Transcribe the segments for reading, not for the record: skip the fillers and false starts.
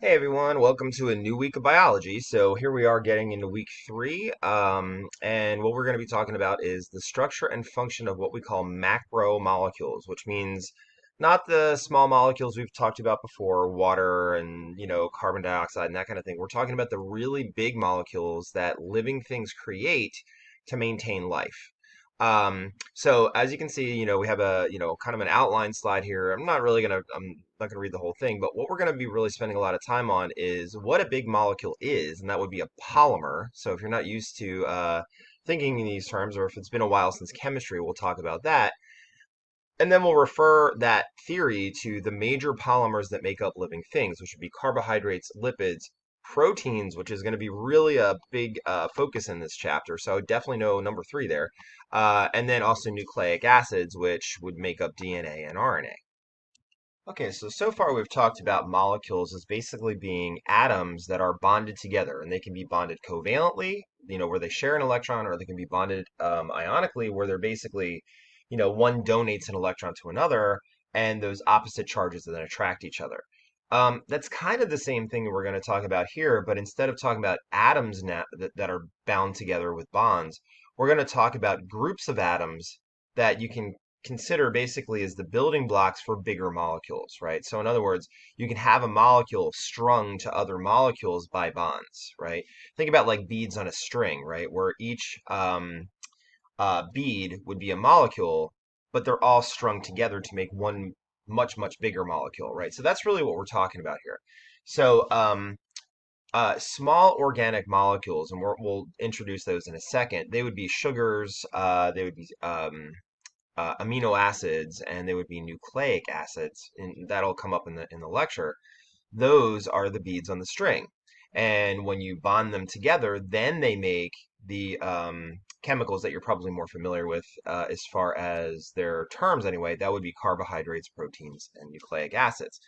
Hey everyone, welcome to a new week of biology. So here we are getting into week three, and what we're going to be talking about is the structure and function of what we call macromolecules, which means not the small molecules we've talked about before, water and carbon dioxide and that kind of thing. We're talking about the really big molecules that living things create to maintain life. So as you can see, we have a, kind of an outline slide here. I'm not gonna read the whole thing, but what we're gonna be really spending a lot of time on is what a big molecule is, and that would be a polymer. So if you're not used to thinking in these terms, or if it's been a while since chemistry, we'll talk about that. And then we'll refer that theory to the major polymers that make up living things, which would be carbohydrates, lipids, proteins, which is going to be really a big focus in this chapter. So definitely know number three there. And then also nucleic acids, which would make up DNA and RNA. Okay, so far we've talked about molecules as basically being atoms that are bonded together, and they can be bonded covalently, where they share an electron, or they can be bonded ionically, where they're basically, one donates an electron to another, and those opposite charges then attract each other. That's kind of the same thing that we're going to talk about here, but instead of talking about atoms now that are bound together with bonds, we're going to talk about groups of atoms that you can consider basically as the building blocks for bigger molecules, right? So in other words, you can have a molecule strung to other molecules by bonds, right? Think about like beads on a string, right? Where each bead would be a molecule, but they're all strung together to make one much, much bigger molecule, right? So that's really what we're talking about here. So small organic molecules, and we'll introduce those in a second. They would be sugars, they would be amino acids, and they would be nucleic acids, and that'll come up in the lecture. Those are the beads on the string, and when you bond them together, then they make the chemicals that you're probably more familiar with as far as their terms anyway. That would be carbohydrates, proteins, and nucleic acids.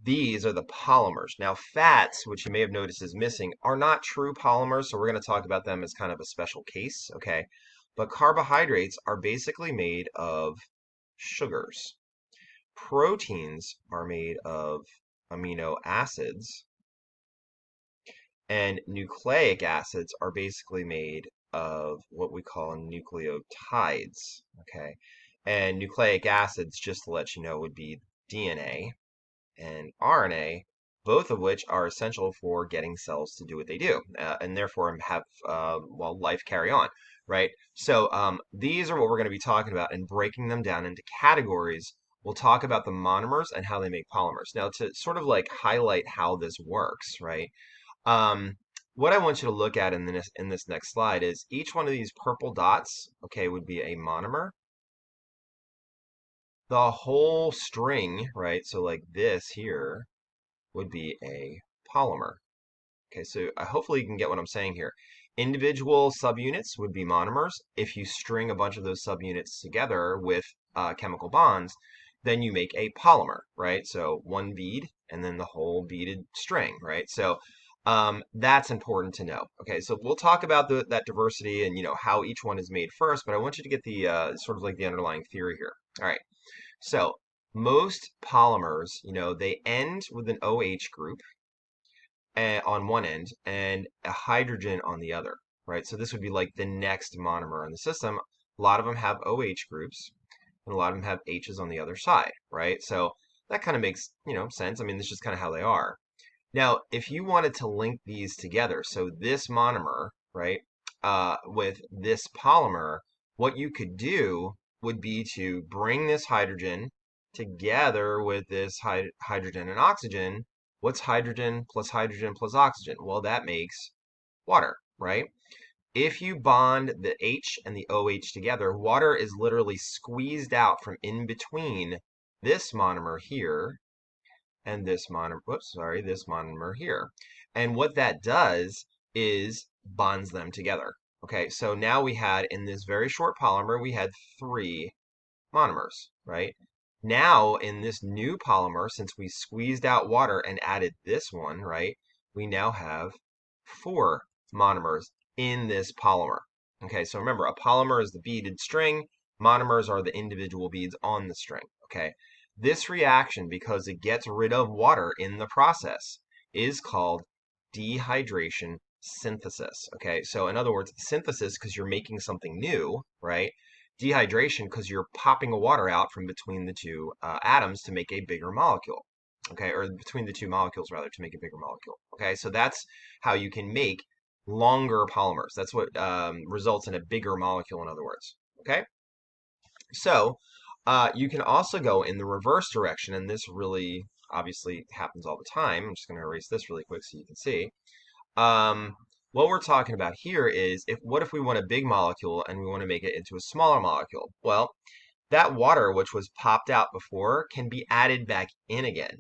These are the polymers. Now, fats, which you may have noticed is missing, are not true polymers, so we're going to talk about them as kind of a special case, okay? But carbohydrates are basically made of sugars. Proteins are made of amino acids, and nucleic acids are basically made of what we call nucleotides, okay? And nucleic acids, just to let you know, would be DNA and RNA, both of which are essential for getting cells to do what they do, and therefore have life carry on, right? So these are what we're going to be talking about and breaking them down into categories. We'll talk about the monomers and how they make polymers. Now, to sort of like highlight how this works, right? Um, what I want you to look at in this next slide is each one of these purple dots, okay, would be a monomer. The whole string, right? So like this here would be a polymer. Okay, so hopefully you can get what I'm saying here. Individual subunits would be monomers. If you string a bunch of those subunits together with chemical bonds, then you make a polymer, right? So one bead and then the whole beaded string, right? So that's important to know. Okay, so we'll talk about that diversity and how each one is made first, but I want you to get the sort of like the underlying theory here. All right, so most polymers, they end with an OH group on one end and a hydrogen on the other, right? So this would be like the next monomer in the system. A lot of them have OH groups, and a lot of them have H's on the other side, right? So that kind of makes, sense. I mean, this is just kind of how they are. Now, if you wanted to link these together, so this monomer, right, with this polymer, what you could do would be to bring this hydrogen together with this hydrogen and oxygen. What's hydrogen plus oxygen? Well, that makes water, right? If you bond the H and the OH together, water is literally squeezed out from in between this monomer here and this monomer here. And what that does is bonds them together. Okay, so now we had, in this very short polymer, we had 3 monomers, right? Now, in this new polymer, since we squeezed out water and added this one, right, we now have 4 monomers in this polymer. Okay, so remember, a polymer is the beaded string, monomers are the individual beads on the string, okay? This reaction, because it gets rid of water in the process, is called dehydration synthesis. Okay, so in other words, synthesis because you're making something new, right? Dehydration because you're popping water out from between the two atoms to make a bigger molecule. Okay, or between the two molecules rather to make a bigger molecule. Okay, so that's how you can make longer polymers. That's what results in a bigger molecule, in other words. Okay, so you can also go in the reverse direction, and this really obviously happens all the time. I'm just going to erase this really quick so you can see. Um, what we're talking about here is what if we want a big molecule and we want to make it into a smaller molecule? Well, that water, which was popped out before, can be added back in again.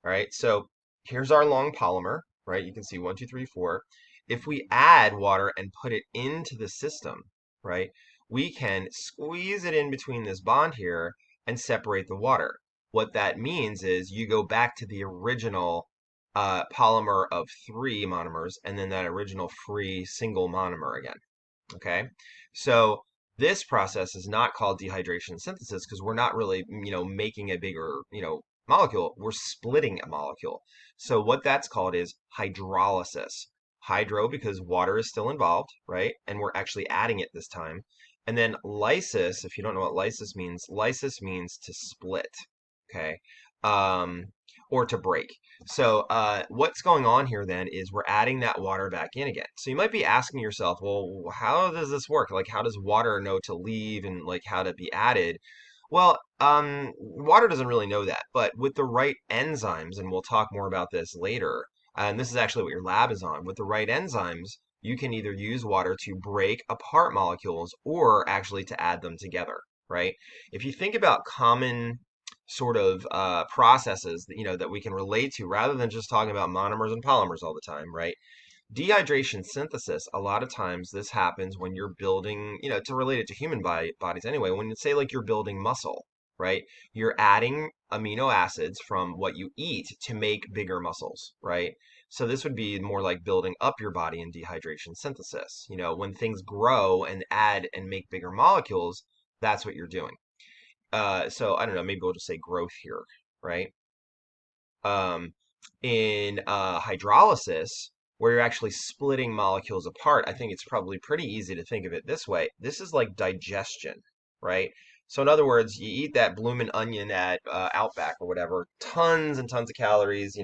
All right, so here's our long polymer, right? You can see 1, 2, 3, 4. If we add water and put it into the system, right, we can squeeze it in between this bond here and separate the water. What that means is you go back to the original polymer of 3 monomers and then that original free single monomer again. Okay, so this process is not called dehydration synthesis because we're not really, making a bigger, molecule. We're splitting a molecule. So what that's called is hydrolysis. Hydro because water is still involved, right? And we're actually adding it this time. And then lysis, if you don't know what lysis means to split, okay? Um, or to break. So what's going on here then is we're adding that water back in again. So you might be asking yourself, well, how does this work? Like, how does water know to leave and like how to be added? Well, water doesn't really know that, but with the right enzymes, and we'll talk more about this later, and this is actually what your lab is on, with the right enzymes, you can either use water to break apart molecules or actually to add them together, right? If you think about common sort of processes that, that we can relate to rather than just talking about monomers and polymers all the time, right? Dehydration synthesis, a lot of times this happens when you're building, to relate it to human bodies anyway, when you say like you're building muscle, right? You're adding amino acids from what you eat to make bigger muscles, right? So this would be more like building up your body in dehydration synthesis. When things grow and add and make bigger molecules, that's what you're doing. So I don't know, maybe we'll just say growth here, right? Um, in hydrolysis, where you're actually splitting molecules apart, I think it's probably pretty easy to think of it this way. This is like digestion, right? So in other words, you eat that bloomin' onion at Outback or whatever, tons and tons of calories,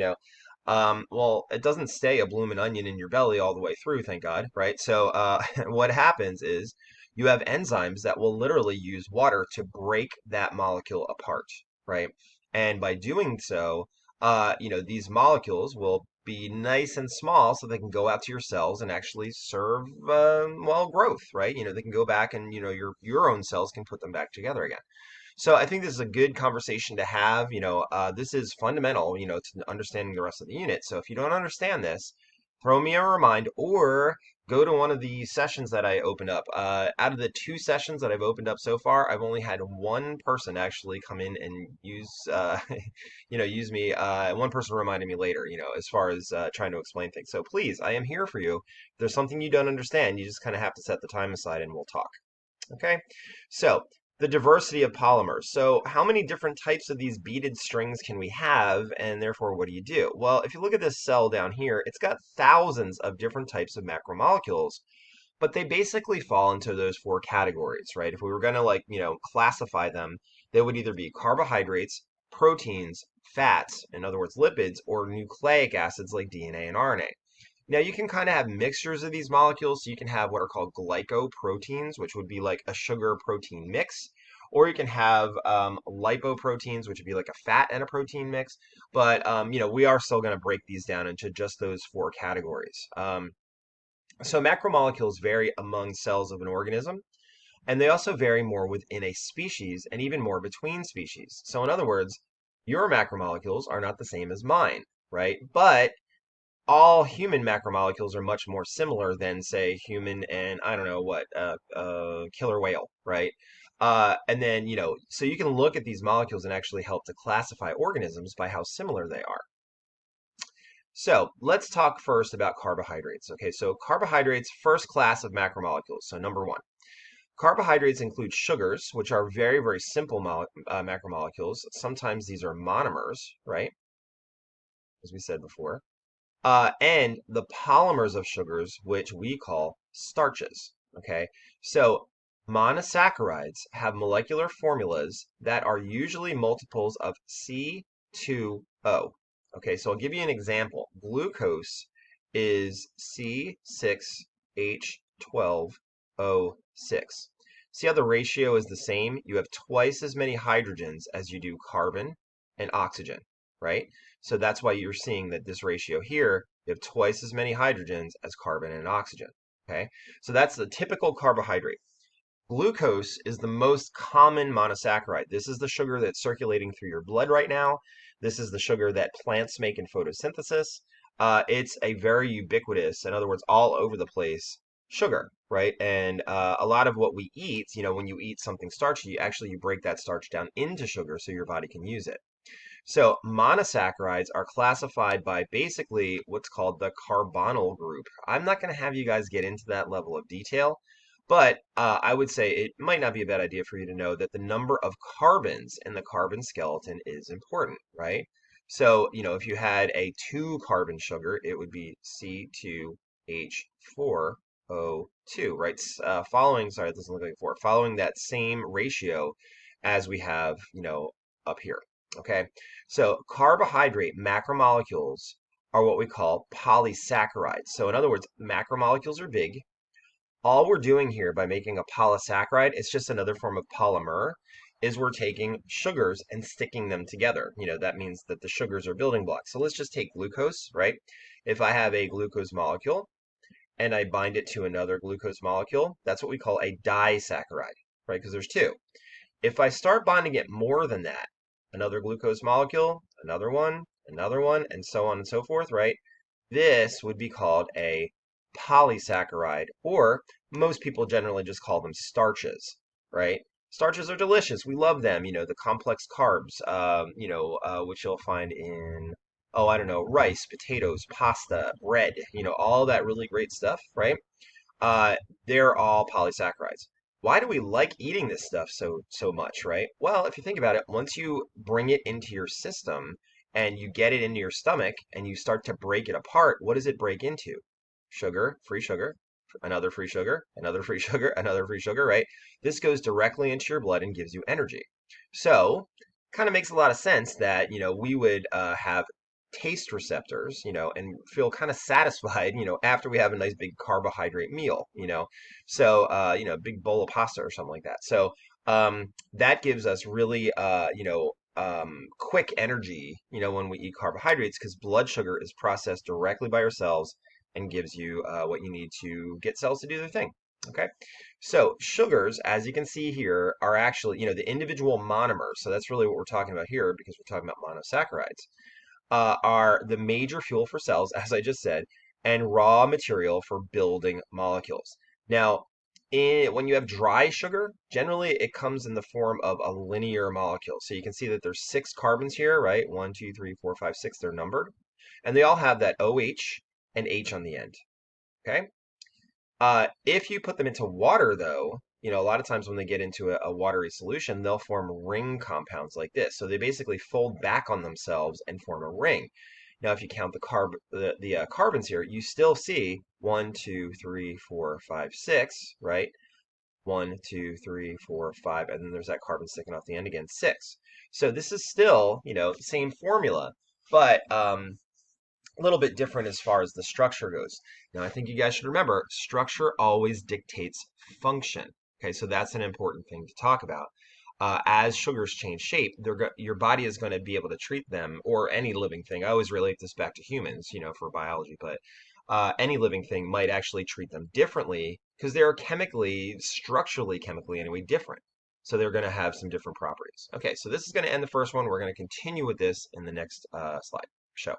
well, it doesn't stay a bloomin' onion in your belly all the way through, thank God, right? So what happens is you have enzymes that will literally use water to break that molecule apart, right? And by doing so, these molecules will be nice and small so they can go out to your cells and actually serve, well, growth, right? They can go back and, your own cells can put them back together again. So I think this is a good conversation to have. This is fundamental, to understanding the rest of the unit. So if you don't understand this, throw me a remind or go to one of the sessions that I opened up. Out of the 2 sessions that I've opened up so far, I've only had one person actually come in and use, use me. One person reminded me later, as far as trying to explain things. So please, I am here for you. If there's something you don't understand, you just kind of have to set the time aside and we'll talk. Okay, so the diversity of polymers. So how many different types of these beaded strings can we have, and therefore what do you do? Well, if you look at this cell down here, it's got thousands of different types of macromolecules, but they basically fall into those 4 categories, right? If we were going to classify them, they would either be carbohydrates, proteins, fats, in other words, lipids, or nucleic acids like DNA and RNA. Now you can kind of have mixtures of these molecules. So you can have what are called glycoproteins, which would be like a sugar protein mix. Or you can have lipoproteins, which would be like a fat and a protein mix. But, we are still going to break these down into just those 4 categories. So macromolecules vary among cells of an organism, and they also vary more within a species and even more between species. So in other words, your macromolecules are not the same as mine, right? But all human macromolecules are much more similar than, say, human and I don't know what, killer whale, right? And then, so you can look at these molecules and actually help to classify organisms by how similar they are. So let's talk first about carbohydrates. Okay, so carbohydrates, first class of macromolecules. So number 1. Carbohydrates include sugars, which are very, very simple macromolecules. Sometimes these are monomers, right? As we said before. and the polymers of sugars, which we call starches. Okay, so monosaccharides have molecular formulas that are usually multiples of C2O. Okay, so I'll give you an example. Glucose is C6H12O6. See how the ratio is the same? You have twice as many hydrogens as you do carbon and oxygen, right? So that's why you're seeing that this ratio here, you have twice as many hydrogens as carbon and oxygen. Okay, so that's the typical carbohydrate. Glucose is the most common monosaccharide. This is the sugar that's circulating through your blood right now. This is the sugar that plants make in photosynthesis. It's a very ubiquitous, in other words, all over the place sugar, right? And a lot of what we eat, when you eat something starchy, you break that starch down into sugar so your body can use it. So monosaccharides are classified by basically what's called the carbonyl group. I'm not going to have you guys get into that level of detail, but I would say it might not be a bad idea for you to know that the number of carbons in the carbon skeleton is important, right? So, if you had a 2-carbon sugar, it would be C2H4O2, right? Sorry, it doesn't look like 4, following that same ratio as we have, up here. Okay, so carbohydrate macromolecules are what we call polysaccharides. So in other words, macromolecules are big. All we're doing here by making a polysaccharide, it's just another form of polymer, is we're taking sugars and sticking them together. That means that the sugars are building blocks. So let's just take glucose, right? If I have a glucose molecule and I bind it to another glucose molecule, that's what we call a disaccharide, right? Because there's two. If I start bonding it more than that, another glucose molecule, another one, and so on and so forth, right? This would be called a polysaccharide, or most people generally just call them starches, right? Starches are delicious. We love them. The complex carbs, which you'll find in, oh, I don't know, rice, potatoes, pasta, bread, all that really great stuff, right? uh, they're all polysaccharides. Why do we like eating this stuff so much, right? Well, if you think about it, once you bring it into your system and you get it into your stomach and you start to break it apart, what does it break into? Sugar, another free sugar, another free sugar, another free sugar, right? This goes directly into your blood and gives you energy. So, kind of makes a lot of sense that, we would have taste receptors, and feel kind of satisfied, after we have a nice big carbohydrate meal, So, a big bowl of pasta or something like that. So, that gives us really, quick energy, when we eat carbohydrates, because blood sugar is processed directly by our cells and gives you what you need to get cells to do their thing. Okay, so sugars, as you can see here, are actually, the individual monomers. So that's really what we're talking about here because we're talking about monosaccharides are the major fuel for cells, as I just said, and raw material for building molecules. Now, when you have dry sugar, generally it comes in the form of a linear molecule. So you can see that there's 6 carbons here, right? 1, 2, 3, 4, 5, 6. They're numbered. And they all have that OH and H on the end. Okay? If you put them into water, though, a lot of times when they get into a watery solution, they'll form ring compounds like this. So they basically fold back on themselves and form a ring. Now, if you count the carbons here, you still see 1, 2, 3, 4, 5, 6, right? 1, 2, 3, 4, 5, and then there's that carbon sticking off the end again, 6. So this is still, same formula, but a little bit different as far as the structure goes. Now, I think you guys should remember structure always dictates function. Okay, so that's an important thing to talk about. As sugars change shape, your body is going to be able to treat them, or any living thing. I always relate this back to humans, for biology, but any living thing might actually treat them differently because they're structurally chemically anyway, different. So they're going to have some different properties. Okay, so this is going to end the first one. We're going to continue with this in the next slide show.